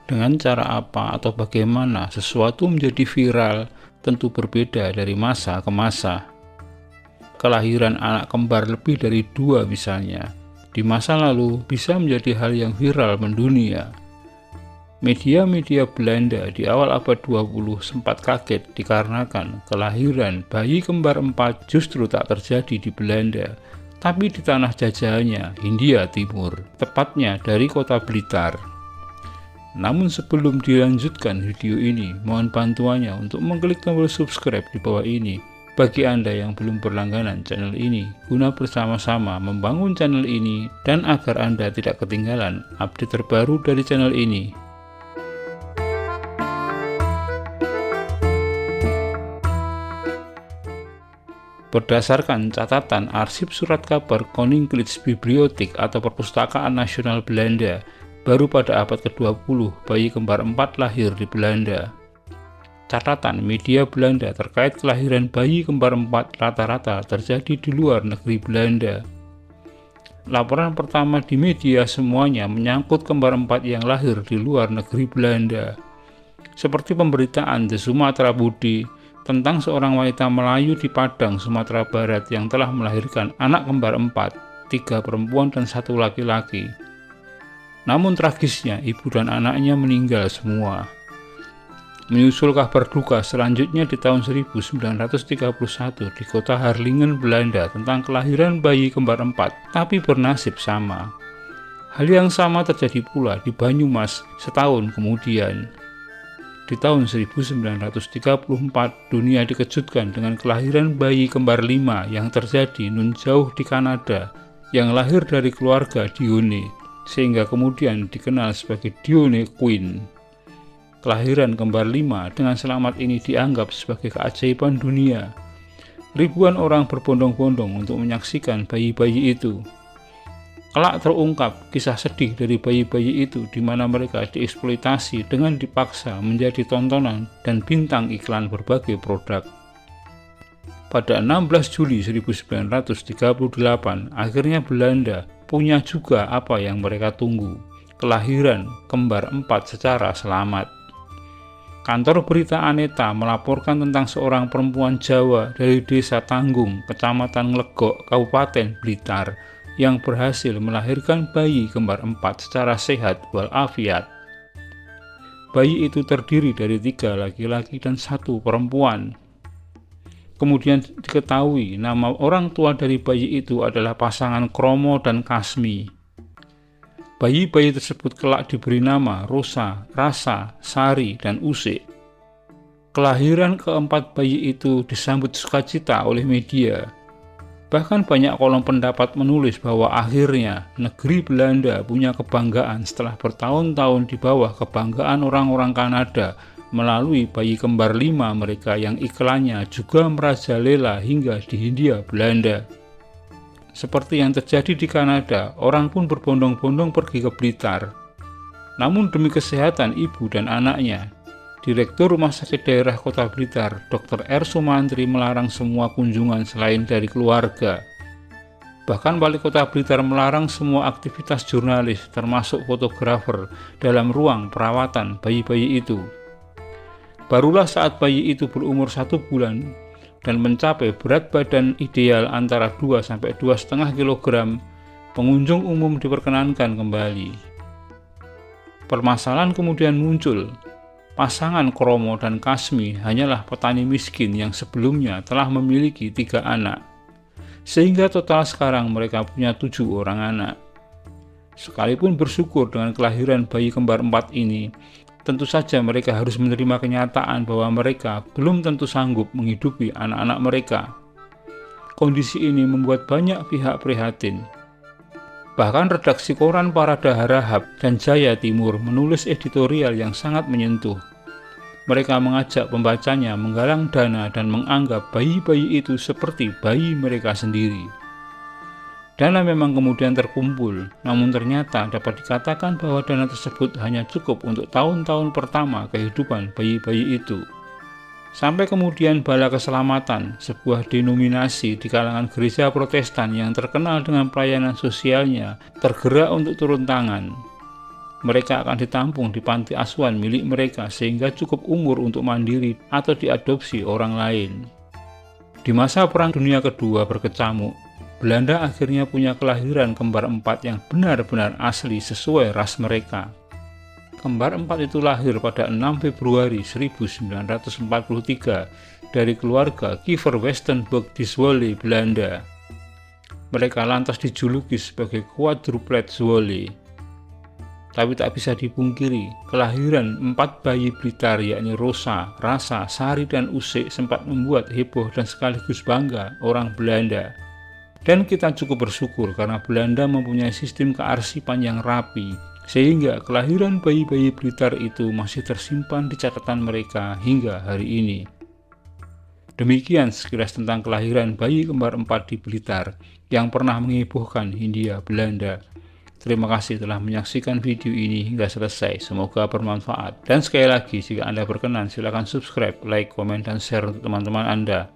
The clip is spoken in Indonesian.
Dengan cara apa atau bagaimana sesuatu menjadi viral tentu berbeda dari masa ke masa. Kelahiran anak kembar lebih dari 2 misalnya, di masa lalu bisa menjadi hal yang viral mendunia. Media-media Belanda di awal abad 20 sempat kaget dikarenakan kelahiran bayi kembar 4 justru tak terjadi di Belanda, tapi di tanah jajahannya, Hindia Timur, tepatnya dari kota Blitar. Namun sebelum dilanjutkan video ini, mohon bantuannya untuk mengklik tombol subscribe di bawah ini bagi Anda yang belum berlangganan channel ini, guna bersama-sama membangun channel ini dan agar Anda tidak ketinggalan update terbaru dari channel ini. Berdasarkan catatan arsip surat kabar Koninklijke Bibliotheek atau Perpustakaan Nasional Belanda, baru pada abad ke-20 bayi kembar 4 lahir di Belanda. Catatan media Belanda terkait kelahiran bayi kembar 4 rata-rata terjadi di luar negeri Belanda. Laporan pertama di media semuanya menyangkut kembar 4 yang lahir di luar negeri Belanda. Seperti pemberitaan The Sumatera Budi tentang seorang wanita Melayu di Padang, Sumatera Barat yang telah melahirkan anak kembar 4, 3 perempuan dan 1 laki-laki. Namun tragisnya, ibu dan anaknya meninggal semua. Menyusul kabar duka selanjutnya di tahun 1931 di kota Harlingen, Belanda tentang kelahiran bayi kembar 4, tapi bernasib sama. Hal yang sama terjadi pula di Banyumas setahun kemudian. Di tahun 1934, dunia dikejutkan dengan kelahiran bayi kembar 5 yang terjadi nun jauh di Kanada, yang lahir dari keluarga Dione, sehingga kemudian dikenal sebagai Dione Queen. Kelahiran kembar 5 dengan selamat ini dianggap sebagai keajaiban dunia. Ribuan orang berbondong-bondong untuk menyaksikan bayi-bayi itu. Kelak terungkap kisah sedih dari bayi-bayi itu di mana mereka dieksploitasi dengan dipaksa menjadi tontonan dan bintang iklan berbagai produk. Pada 16 Juli 1938, akhirnya Belanda punya juga apa yang mereka tunggu, kelahiran kembar 4 secara selamat. Kantor berita Aneta melaporkan tentang seorang perempuan Jawa dari desa Tanggung, kecamatan Nglegok, Kabupaten Blitar, yang berhasil melahirkan bayi kembar 4 secara sehat walafiat. Bayi itu terdiri dari 3 laki-laki dan 1 perempuan. Kemudian diketahui nama orang tua dari bayi itu adalah pasangan Kromo dan Kasmi. Bayi-bayi tersebut kelak diberi nama Rosa, Rasa, Sari, dan Usik. Kelahiran keempat bayi itu disambut sukacita oleh media. Bahkan banyak kolom pendapat menulis bahwa akhirnya negeri Belanda punya kebanggaan setelah bertahun-tahun di bawah kebanggaan orang-orang Kanada melalui bayi kembar 5 mereka yang iklannya juga merajalela hingga di Hindia Belanda. Seperti yang terjadi di Kanada, orang pun berbondong-bondong pergi ke Blitar. Namun demi kesehatan ibu dan anaknya, Direktur Rumah Sakit Daerah Kota Blitar, Dr. R. Sumantri melarang semua kunjungan selain dari keluarga. Bahkan Wali Kota Blitar melarang semua aktivitas jurnalis termasuk fotografer dalam ruang perawatan bayi-bayi itu. Barulah saat bayi itu berumur 1 bulan dan mencapai berat badan ideal antara 2–2,5 kg, pengunjung umum diperkenankan kembali. Permasalahan kemudian muncul. Pasangan Kromo dan Kasmi hanyalah petani miskin yang sebelumnya telah memiliki 3 anak, sehingga total sekarang mereka punya 7 orang anak. Sekalipun bersyukur dengan kelahiran bayi kembar 4 ini, tentu saja mereka harus menerima kenyataan bahwa mereka belum tentu sanggup menghidupi anak-anak mereka. Kondisi ini membuat banyak pihak prihatin. Bahkan redaksi koran Parada Harahap dan Jaya Timur menulis editorial yang sangat menyentuh. Mereka mengajak pembacanya menggalang dana dan menganggap bayi-bayi itu seperti bayi mereka sendiri. Dana memang kemudian terkumpul, namun ternyata dapat dikatakan bahwa dana tersebut hanya cukup untuk tahun-tahun pertama kehidupan bayi-bayi itu. Sampai kemudian Bala Keselamatan, sebuah denominasi di kalangan gereja Protestan yang terkenal dengan pelayanan sosialnya, tergerak untuk turun tangan. mereka akan ditampung di panti asuhan milik mereka sehingga cukup umur untuk mandiri atau diadopsi orang lain. Di masa Perang Dunia Kedua berkecamuk, Belanda akhirnya punya kelahiran kembar 4 yang benar-benar asli sesuai ras mereka. Kembar 4 itu lahir pada 6 Februari 1943 dari keluarga Kiever Westenburg di Zwolle, Belanda. Mereka lantas dijuluki sebagai quadruplet Zwolle. Tapi tak bisa dipungkiri, kelahiran 4 bayi Blitar yakni Rosa, Rasa, Sari, dan Usik sempat membuat heboh dan sekaligus bangga orang Belanda. Dan kita cukup bersyukur karena Belanda mempunyai sistem kearsipan yang rapi, sehingga kelahiran bayi-bayi Blitar itu masih tersimpan di catatan mereka hingga hari ini. Demikian sekilas tentang kelahiran bayi kembar 4 di Blitar yang pernah menghebohkan Hindia Belanda. Terima kasih telah menyaksikan video ini hingga selesai, semoga bermanfaat. Dan sekali lagi, jika Anda berkenan, silakan subscribe, like, komen, dan share untuk teman-teman Anda.